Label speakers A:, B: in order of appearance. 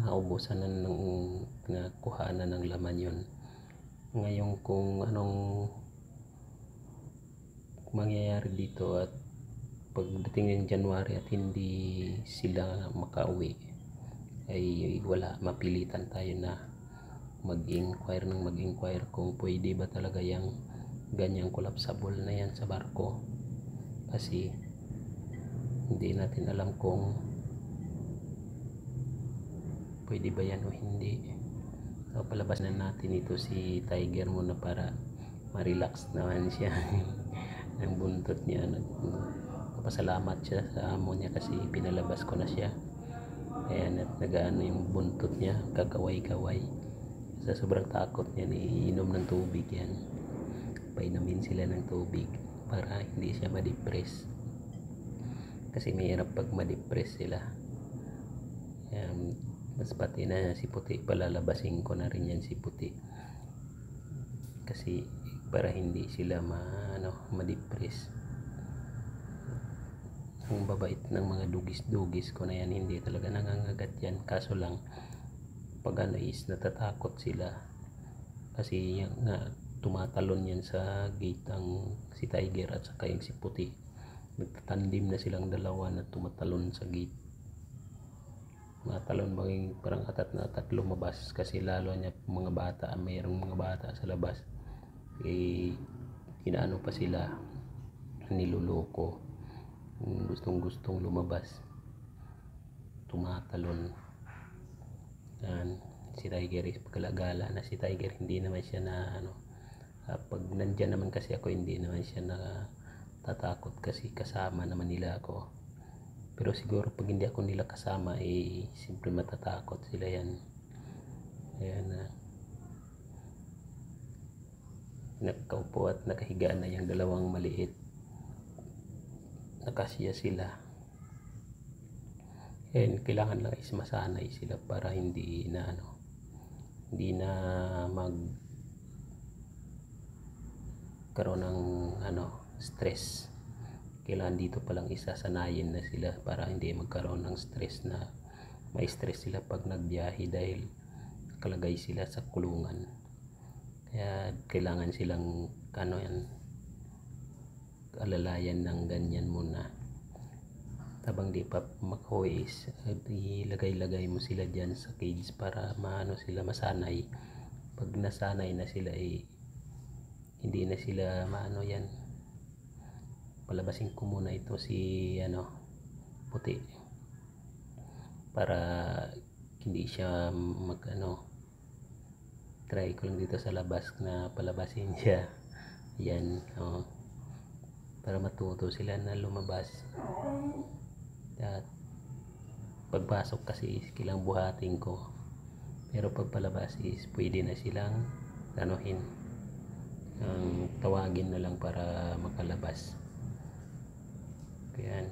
A: naubusan na ng nakuha na ng laman yun. Ngayon kung anong mangyayari dito at pagdating ng January at hindi sila makauwi, ay wala, mapilitan tayo na mag-inquire kung pwede ba talaga yung ganyang collapsible na yan sa barko, kasi hindi natin alam kung pwede ba yan o hindi. So palabas na natin ito si Tiger muna para ma-relax naman siya. Ang buntot niya, nagpasalamat siya sa amo niya kasi pinalabas ko na siya. Kaya nag-ano yung buntot niya, kakaway-kaway. Sa sobrang takot niya, iinom ng tubig yan. Painumin sila ng tubig para hindi siya ma-depress. Kasi mahirap pag ma-depress sila. Mas pati na si Puti, palalabasin ko na rin yan si Puti. Kasi para hindi sila ma-depress. Ang babait ng mga dugis-dugis ko na yan, hindi talaga nangangagat yan. Kaso lang pag is natatakot sila kasi nga tumatalon yan sa gate ang si Tiger at saka yung si Puti. Nagtatandim na silang dalawa na tumatalon sa gate. Matalon maging parang atat na atat lumabas kasi lalo niya mga bata, mayroong mga bata sa labas, inaano pa sila, niluloko, gustong lumabas, tumatalon. Yan, si Tiger is pagkalagala na si Tiger, hindi naman siya na pag nandyan naman kasi ako, hindi naman siya na tatakot kasi kasama naman nila ako. Pero siguro pag hindi ako nila kasama, siyempre matatakot sila yan. Ayan na. Nakaupo at nakahiga na yung dalawang maliit. Nakasya sila. Ayan, kailangan lang is masanay sila para hindi na magkaroon ng stress. Kailangan dito palang isasanayin na sila para hindi magkaroon ng stress, na may stress sila pag nagbiyahe dahil nakalagay sila sa kulungan. Kaya kailangan silang alalayan ng ganyan muna. Tabang di pa makauwi, ilagay mo sila dyan sa cage para sila masanay. Pag nasanay na sila, hindi na sila yan. Palabasin ko muna ito si Puti para hindi siya try ko lang dito sa labas na palabasin siya. Yan, para matuto sila na lumabas. At pagpasok kasi kailang buhatin ko, pero pag palabas pwede na silang tawagin na lang para makalabas. Yan.